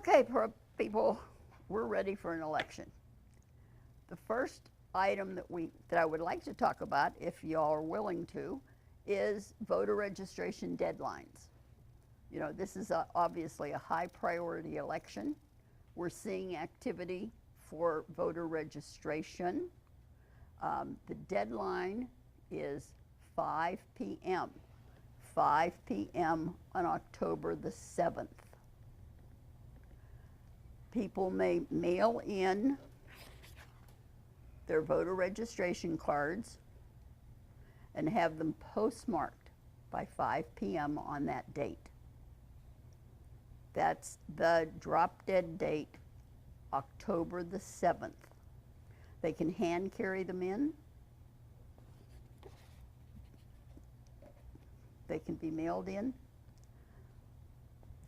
Okay, people, we're ready for an election. The first item that I would like to talk about, if y'all are willing to, is voter registration deadlines. You know, this is obviously a high priority election. We're seeing activity for voter registration. The deadline is 5 p.m. 5 p.m. on October the 7th. People may mail in their voter registration cards and have them postmarked by 5 p.m. on that date. That's the drop dead date, October the 7th. They can hand carry them in. They can be mailed in.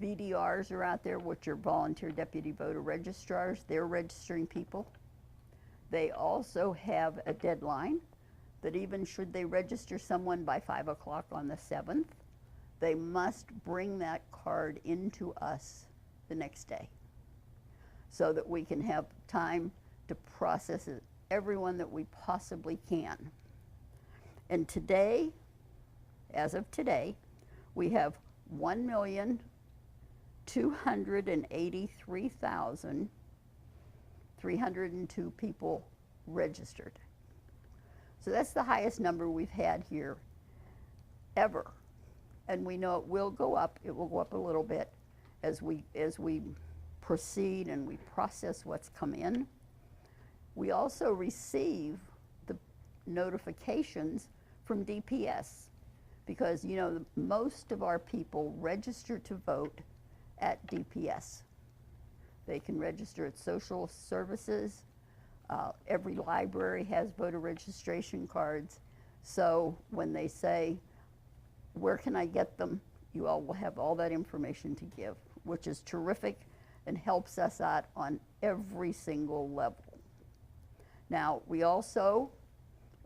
VDRs are out there, which are volunteer deputy voter registrars. They're registering people. They also have a deadline that even should they register someone by 5 o'clock on the 7th, they must bring that card into us the next day so that we can have time to process everyone that we possibly can. And today, as of today, we have 1,283,302 people registered. So that's the highest number we've had here ever. And we know it will go up. It will go up a little bit as we proceed and we process what's come in. We also receive the notifications from DPS because, you know, most of our people register to vote at DPS. They can register at social services. Every library has voter registration cards. So when they say, where can I get them? You all will have all that information to give, which is terrific and helps us out on every single level. Now, we also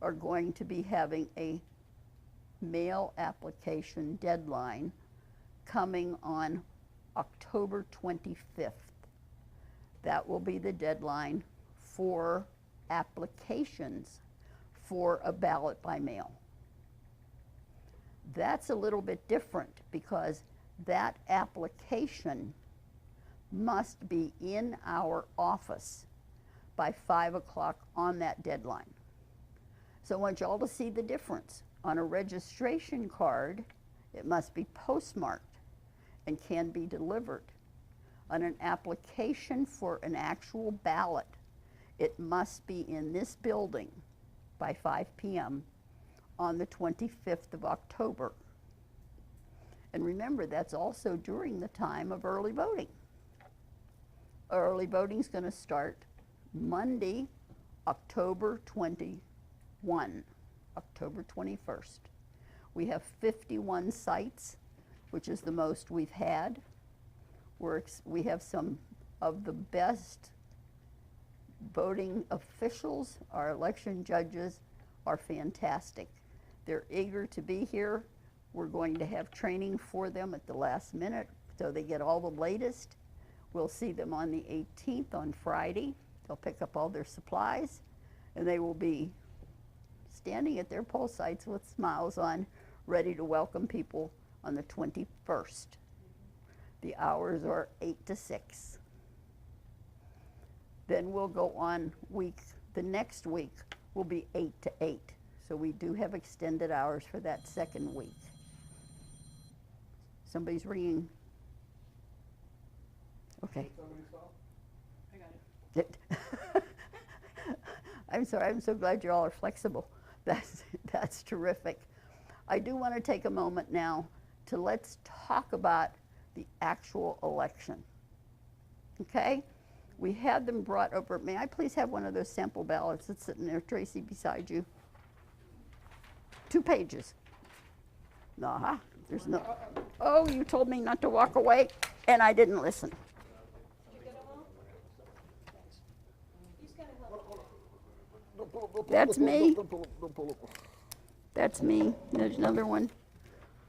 are going to be having a mail application deadline coming on October 25th. That will be the deadline for applications for a ballot by mail. That's a little bit different because that application must be in our office by 5 o'clock on that deadline. So I want you all to see the difference. On a registration card, it must be postmarked and can be delivered. On an application for an actual ballot, it must be in this building by 5 p.m. on the 25th of October. And remember, that's also during the time of early voting. Early voting is going to start Monday, October 21, October 21st. We have 51 sites, which is the most we've had. We have some of the best voting officials. Our election judges are fantastic. They're eager to be here. We're going to have training for them at the last minute so they get all the latest. We'll see them on the 18th on Friday. They'll pick up all their supplies and they will be standing at their poll sites with smiles on, ready to welcome people on the 21st. The hours are 8 to 6. Then we'll go on the next week will be 8 to 8. So we do have extended hours for that second week. Somebody's ringing. Okay. I got it. I'm sorry, I'm so glad you all are flexible. That's terrific. I do want to take a moment now to let's talk about the actual election. Okay? We had them brought over. May I please have one of those sample ballots that's sitting there, Tracy, beside you? 2 pages. Nah, there's no. Oh, you told me not to walk away, and I didn't listen. Did you get them all? He's gonna help. That's me. That's me. There's another one.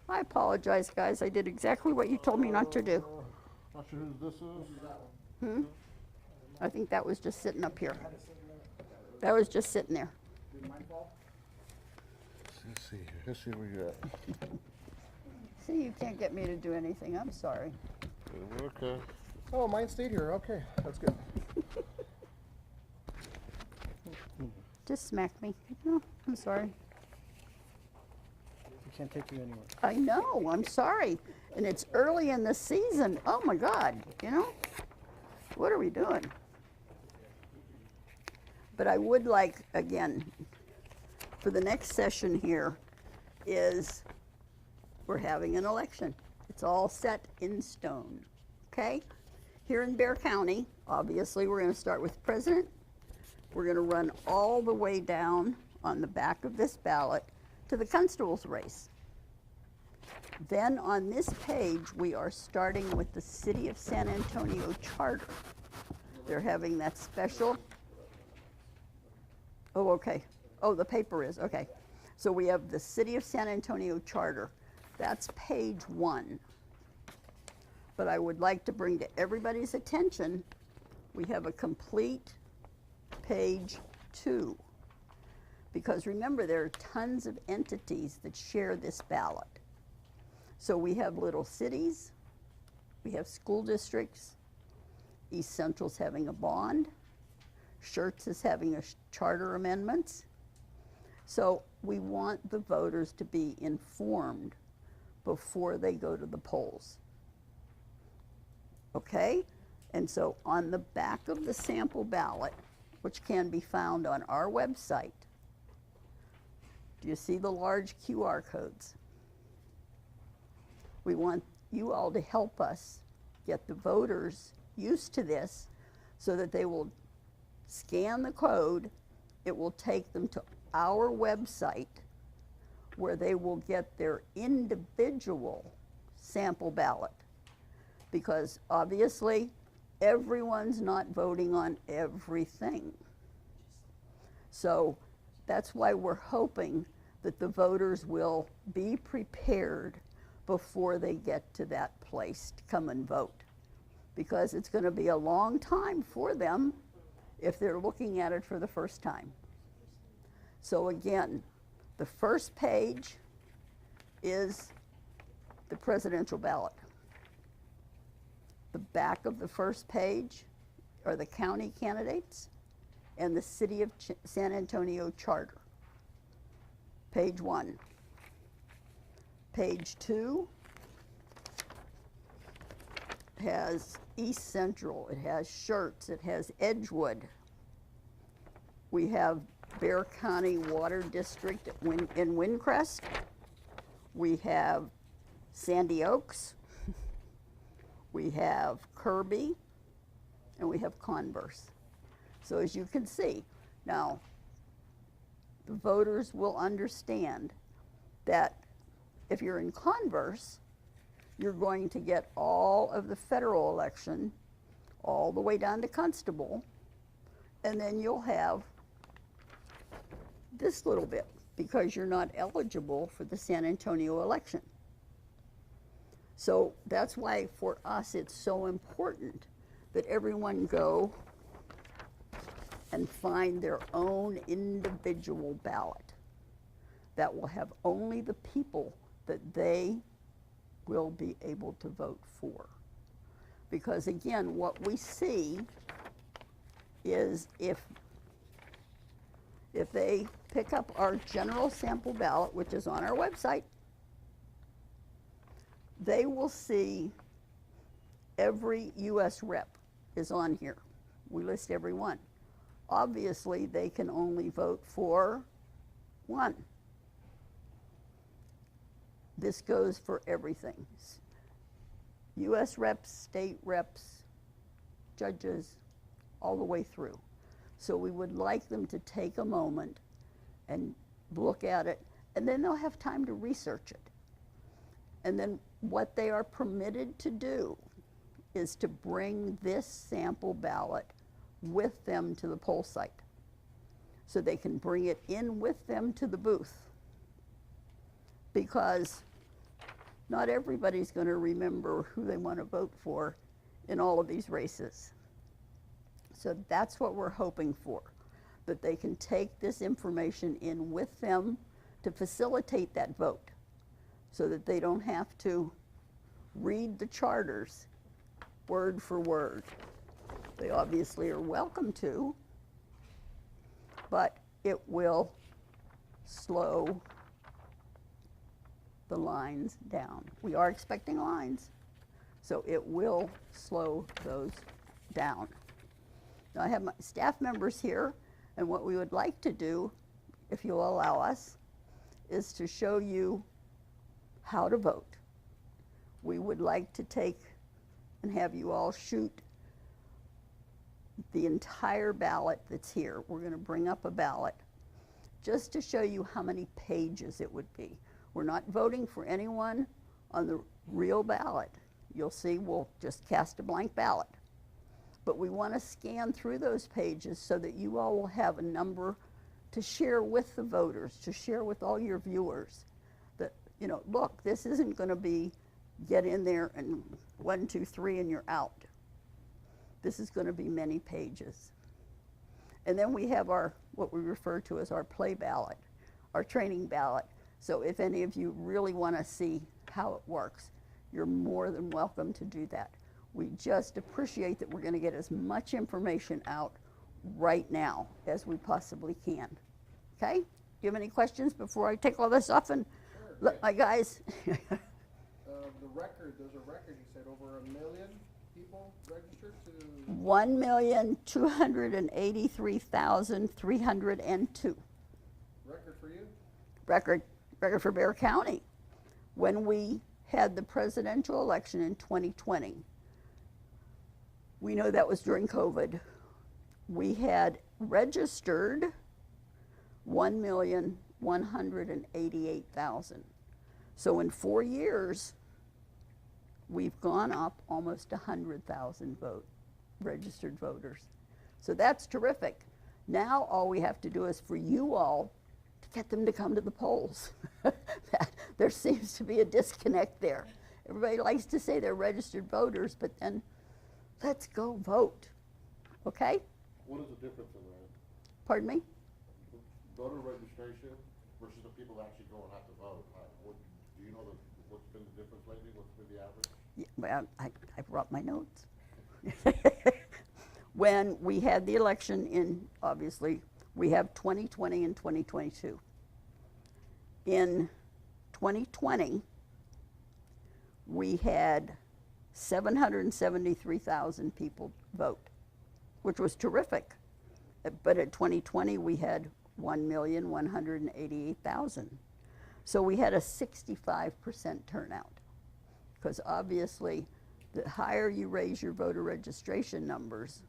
I apologize, guys. I did exactly what you told me not to do. Not sure who this is. Hmm? I think that was just sitting up here. That was just sitting there. Let's see here. Let's see where you're at. See, you can't get me to do anything. I'm sorry. Okay. Oh, mine stayed here. Okay, that's good. Just smack me. No, I'm sorry. We can't take you anywhere. I know, I'm sorry. And it's early in the season. Oh my God, you know? What are we doing? But I would like, again, for the next session here is we're having an election. It's all set in stone, okay? Here in Bexar County, obviously, we're going to start with president. We're going to run all the way down on the back of this ballot to the constable's race. Then on this page, we are starting with the City of San Antonio Charter. They're having that special. Oh, okay. Oh, the paper is, okay. So we have the City of San Antonio Charter. That's page 1. But I would like to bring to everybody's attention, we have a complete page 2. Because remember, there are tons of entities that share this ballot. So we have little cities, we have school districts, East Central's having a bond, Schertz is having a charter amendments. So we want the voters to be informed before they go to the polls. Okay? And so on the back of the sample ballot, which can be found on our website, do you see the large QR codes? We want you all to help us get the voters used to this so that they will scan the code. It will take them to our website where they will get their individual sample ballot. Because obviously, everyone's not voting on everything. So that's why we're hoping that the voters will be prepared before they get to that place to come and vote. Because it's going to be a long time for them if they're looking at it for the first time. So again, the first page is the presidential ballot. The back of the first page are the county candidates and the City of San Antonio Charter. Page 1. Page 2 has East Central, it has Schertz, it has Edgewood. We have Bexar County Water District in Windcrest. We have Sandy Oaks. We have Kirby, and we have Converse. So as you can see, now the voters will understand that if you're in Converse, you're going to get all of the federal election all the way down to constable, and then you'll have this little bit because you're not eligible for the San Antonio election. So that's why for us it's so important that everyone go and find their own individual ballot that will have only the people that they will be able to vote for. Because again, what we see is if they pick up our general sample ballot, which is on our website, they will see every U.S. rep is on here. We list every one. Obviously, they can only vote for one. This goes for everything. U.S. reps, state reps, judges, all the way through. So we would like them to take a moment and look at it, and then they'll have time to research it. And then what they are permitted to do is to bring this sample ballot with them to the poll site. So they can bring it in with them to the booth. Because not everybody's going to remember who they want to vote for in all of these races. So that's what we're hoping for, that they can take this information in with them to facilitate that vote so that they don't have to read the charters word for word. They obviously are welcome to, but it will slow the lines down. We are expecting lines, so it will slow those down. Now I have my staff members here, and what we would like to do, if you'll allow us, is to show you how to vote. We would like to take and have you all shoot the entire ballot that's here. We're going to bring up a ballot just to show you how many pages it would be. We're not voting for anyone on the real ballot. You'll see we'll just cast a blank ballot. But we want to scan through those pages so that you all will have a number to share with the voters, to share with all your viewers that, you know, look, this isn't going to be get in there and 1, 2, 3 and you're out. This is going to be many pages. And then we have our, what we refer to as our play ballot, our training ballot. So if any of you really want to see how it works, you're more than welcome to do that. We just appreciate that we're going to get as much information out right now as we possibly can. Okay? Do you have any questions before I take all this off and let my guys? The record, there's a record, you said over 1 million people registered to? 1,283,302. Record for you? Record for Bexar County. When we had the presidential election in 2020, we know that was during COVID, we had registered 1,188,000. So in 4 years, we've gone up almost 100,000 registered voters. So that's terrific. Now all we have to do is for you all to get them to come to the polls. There seems to be a disconnect there. Everybody likes to say they're registered voters, but then let's go vote. Okay? What is the difference in that? Pardon me? Voter registration versus the people that actually go and have to vote. Do you know what's been the difference lately? What's been the average? Yeah, well, I brought my notes. When we had the election in, obviously, we have 2020 and 2022. In 2020, we had 773,000 people vote, which was terrific. But in 2020, we had 1,188,000. So we had a 65% turnout. Because obviously, the higher you raise your voter registration numbers,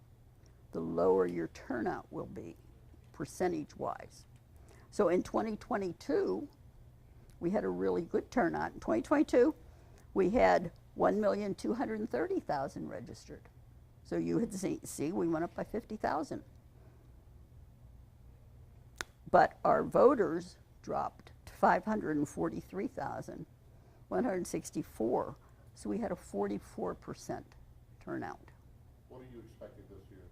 the lower your turnout will be, percentage-wise. So in 2022, we had a really good turnout. In 2022, we had 1,230,000 registered. So you had see, we went up by 50,000. But our voters dropped to 543,164. So we had a 44% turnout. What are you expecting this year?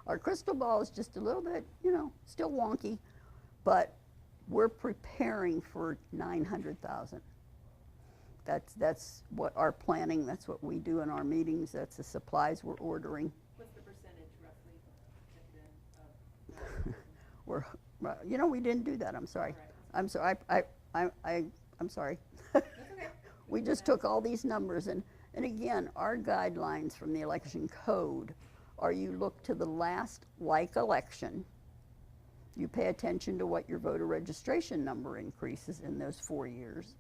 Our crystal ball is just a little bit, you know, still wonky, but we're preparing for 900,000. That's what our planning, that's what we do in our meetings, that's the supplies we're ordering. What's the percentage roughly We're, you know, we didn't do that, I'm sorry. Right. I'm sorry, I'm sorry. That's okay. We just took all these numbers and again, our guidelines from the election code are you look to the last like election, you pay attention to what your voter registration number increases in those 4 years,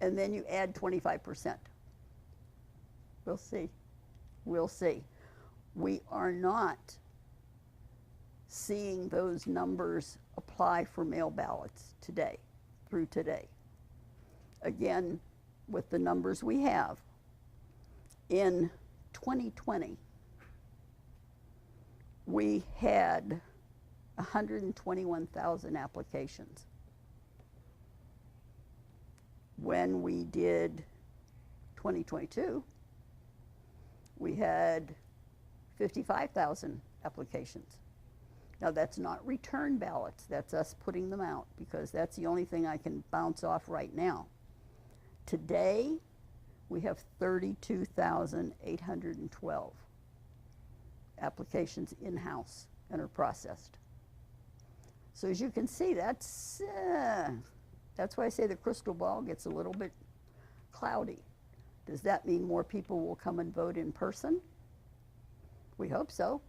and then you add 25%. We'll see. We'll see. We are not seeing those numbers apply for mail ballots today, through today. Again, with the numbers we have, in 2020, we had 121,000 applications. When we did 2022, we had 55,000 applications. Now, that's not return ballots. That's us putting them out because that's the only thing I can bounce off right now. Today, we have 32,812 applications in-house and are processed. So as you can see, that's why I say the crystal ball gets a little bit cloudy. Does that mean more people will come and vote in person? We hope so.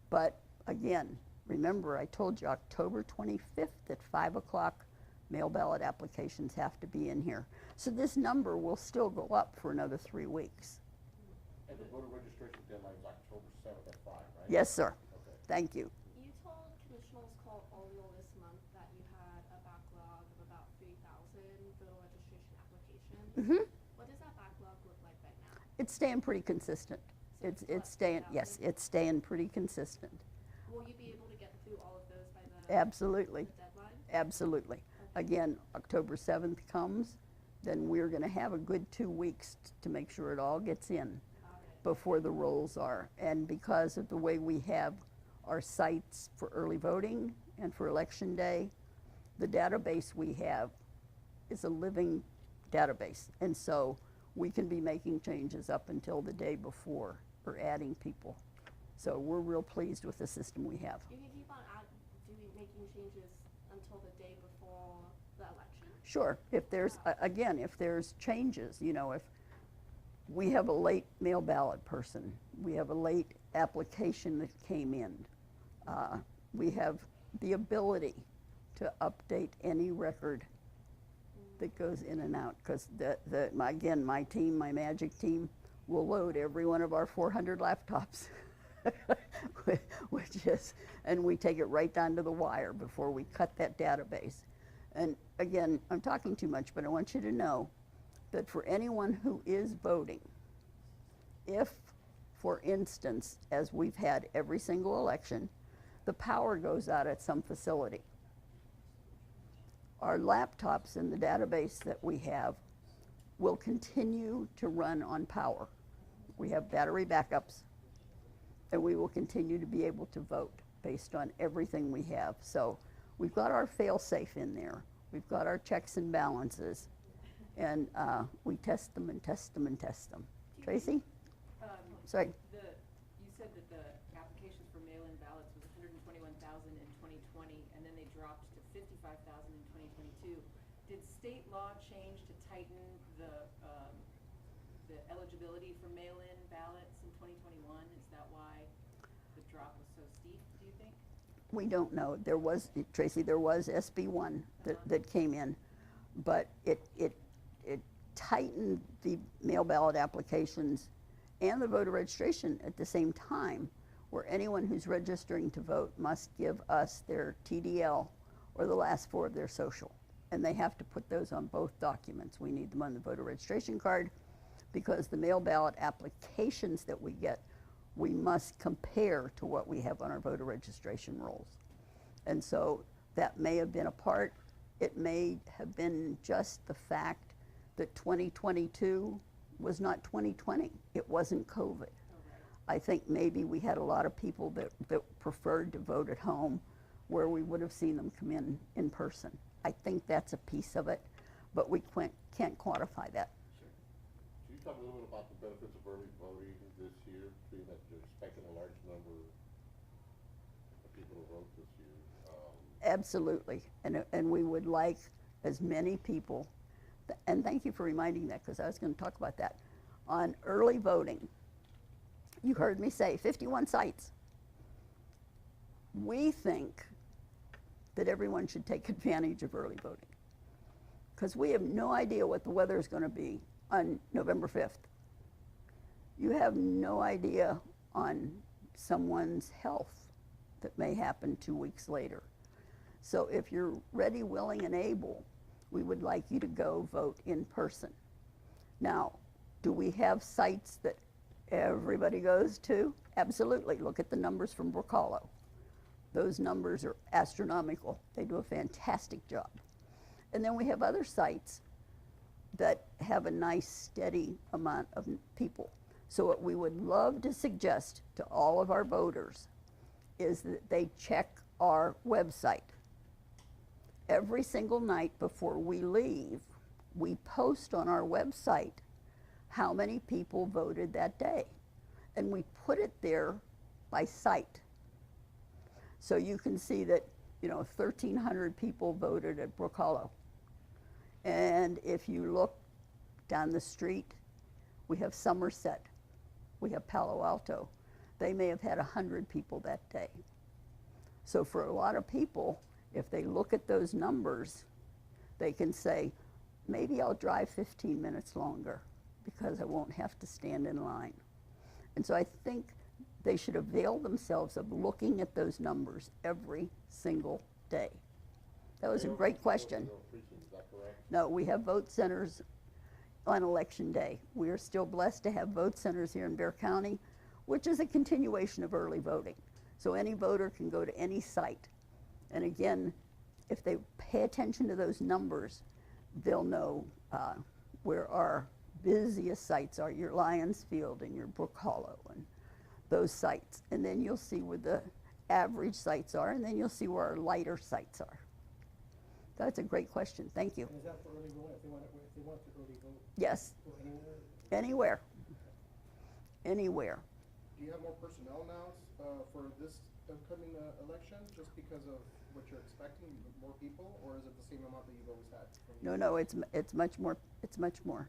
But again, remember I told you October 25th at 5 o'clock, mail ballot applications have to be in here. So this number will still go up for another 3 weeks. And the voter registration deadline is October 7th at 5, right? Yes, sir. Okay. Thank you. You told Commissioners Call earlier this month that you had a backlog of about 3,000 voter registration applications. Mm-hmm. What does that backlog look like right now? It's staying pretty consistent. So It's what, staying, 3,000? yes, it's staying pretty consistent. Will you be able to get through all of those by the Absolutely. deadline? Absolutely. Again, October 7th comes, then we're going to have a good 2 weeks to make sure it all gets in Got it. before the rolls are. And because of the way we have our sites for early voting and for election day, the database we have is a living database. And so we can be making changes up until the day before or adding people. So we're real pleased with the system we have. You can keep on making changes until the day before the election? Sure, if there's, again, if there's changes, you know, if we have a late mail ballot person, we have a late application that came in, we have the ability to update any record that goes in and out, because again, my team, my magic team, will load every one of our 400 laptops, which is, and we take it right down to the wire before we cut that database. And again, I'm talking too much, but I want you to know that for anyone who is voting, if, for instance, as we've had every single election, the power goes out at some facility, our laptops in the database that we have will continue to run on power. We have battery backups, and we will continue to be able to vote based on everything we have. So we've got our fail-safe in there. We've got our checks and balances, and we test them and test them and test them. Tracy? Sorry. You said that the applications for mail-in ballots was 121,000 in 2020, and then they dropped to 55,000 in 2022. Did state law change to tighten the eligibility for mail-in ballots in 2021? Is that why the drop was so steep, do you think? We don't know. There was, Tracy, there was SB1 that came in, but it tightened the mail ballot applications and the voter registration at the same time, where anyone who's registering to vote must give us their TDL or the last four of their social. And they have to put those on both documents. We need them on the voter registration card, because the mail ballot applications that we get, we must compare to what we have on our voter registration rolls. And so that may have been a part. It may have been just the fact that 2022 was not 2020. It wasn't COVID. Okay. I think maybe we had a lot of people that preferred to vote at home, where we would have seen them come in person. I think that's a piece of it, but we can't quantify that. Sure. Can you talk a little bit about the benefits of early voting this year, being that you're expecting a large number of people to vote this year? Absolutely, and we would like as many people, and thank you for reminding that, because I was going to talk about that. On early voting, you heard me say 51 sites. We think that everyone should take advantage of early voting, because we have no idea what the weather is going to be on November 5th. You have no idea on someone's health that may happen 2 weeks later. So if you're ready, willing, and able, we would like you to go vote in person. Now, do we have sites that everybody goes to? Absolutely. Look at the numbers from Brocalo. Those numbers are astronomical. They do a fantastic job. And then we have other sites that have a nice, steady amount of people. So what we would love to suggest to all of our voters is that they check our website. Every single night before we leave, we post on our website how many people voted that day. And we put it there by site. So you can see that, 1,300 people voted at Brook Hollow. And if you look down the street, we have Somerset, we have Palo Alto. They may have had 100 people that day. So for a lot of people, if they look at those numbers, they can say, maybe I'll drive 15 minutes longer because I won't have to stand in line. And so I think they should avail themselves of looking at those numbers every single day. That was a great question. No, we have vote centers on election day. We are still blessed to have vote centers here in Bexar County, which is a continuation of early voting. So any voter can go to any site. And again, if they pay attention to those numbers, they'll know where our busiest sites are, your Lions Field and your Brook Hollow and those sites. And then you'll see where the average sites are, and then you'll see where our lighter sites are. That's a great question. Thank you. And is that for early voting, if they want to early vote? Yes. Go anywhere? Anywhere. Anywhere. Do you have more personnel now for this upcoming election, just because of what you're expecting, more people, or is it the same amount that you've always had? No, it's much more. It's much more.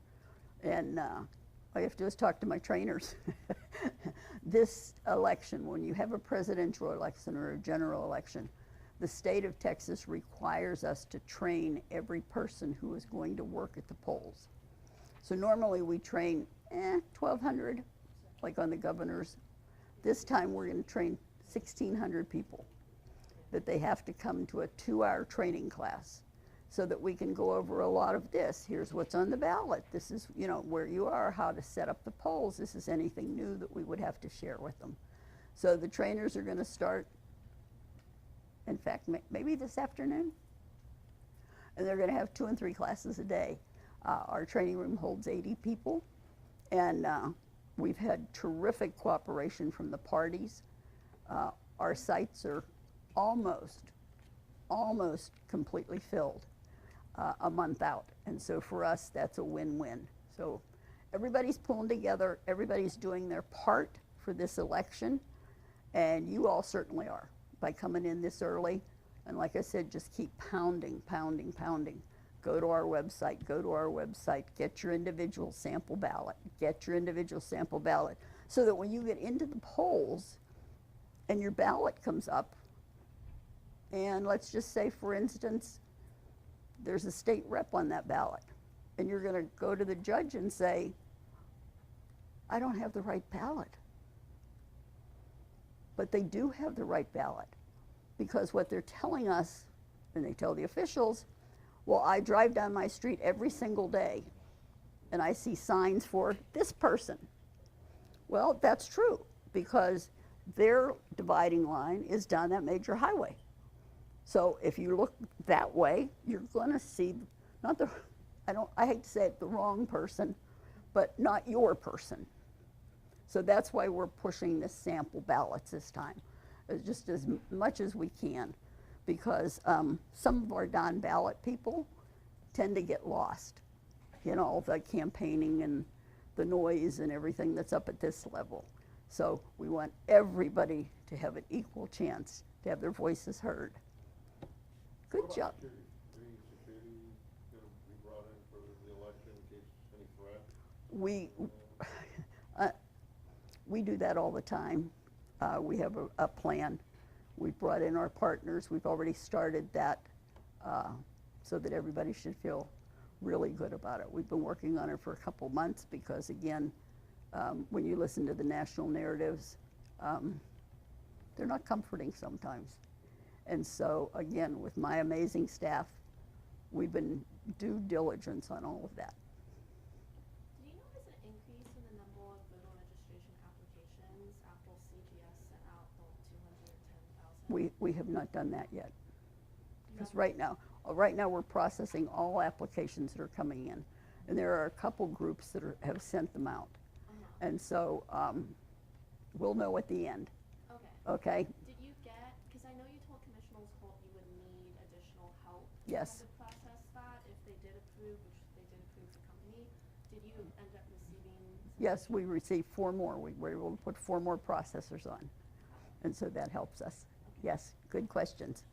And all you have to do is talk to my trainers. This election, when you have a presidential election or a general election, the state of Texas requires us to train every person who is going to work at the polls. So normally we train 1,200, like on the governors. This time we're going to train 1,600 people, that they have to come to a 2-hour training class so that we can go over a lot of this. Here's what's on the ballot. This is, where you are, how to set up the polls. This is anything new that we would have to share with them. So the trainers are going to start, in fact, maybe this afternoon. And they're going to have 2 and 3 classes a day. Our training room holds 80 people. And we've had terrific cooperation from the parties. Our sites are almost completely filled a month out. And so for us, that's a win-win. So everybody's pulling together, everybody's doing their part for this election, and you all certainly are by coming in this early. And like I said, just keep pounding, pounding, pounding. Go to our website, get your individual sample ballot, so that when you get into the polls and your ballot comes up, and let's just say, for instance, there's a state rep on that ballot, and you're going to go to the judge and say, I don't have the right ballot. But they do have the right ballot, because what they're telling us, and they tell the officials, well, I drive down my street every single day, and I see signs for this person. Well, that's true, because their dividing line is down that major highway. So if you look that way, you're going to see not the, I hate to say it, the wrong person, but not your person. So that's why we're pushing this sample ballots this time, just as much as we can, because some of our non-ballot people tend to get lost in all the campaigning and the noise and everything that's up at this level. So we want everybody to have an equal chance to have their voices heard. Good job. Security going to be brought in for the election in case any threat? We do that all the time. We have a plan. We've brought in our partners. We've already started that so that everybody should feel really good about it. We've been working on it for a couple months because, again, when you listen to the national narratives, they're not comforting sometimes. And so, again, with my amazing staff, we've been due diligence on all of that. Do you notice an increase in the number of voter registration applications after CGS sent out the 210,000? We have not done that yet. Because right now we're processing all applications that are coming in. And there are a couple groups that have sent them out. And so we'll know at the end, Okay. okay? Did you get, because I know you told Commissioners Holt you would need additional help Yes. to process that if they did approve, which they did approve the company. Did you end up receiving? some Yes, we additional- received 4 more. We were able to put 4 more processors on. And so that helps us. Yes, good questions.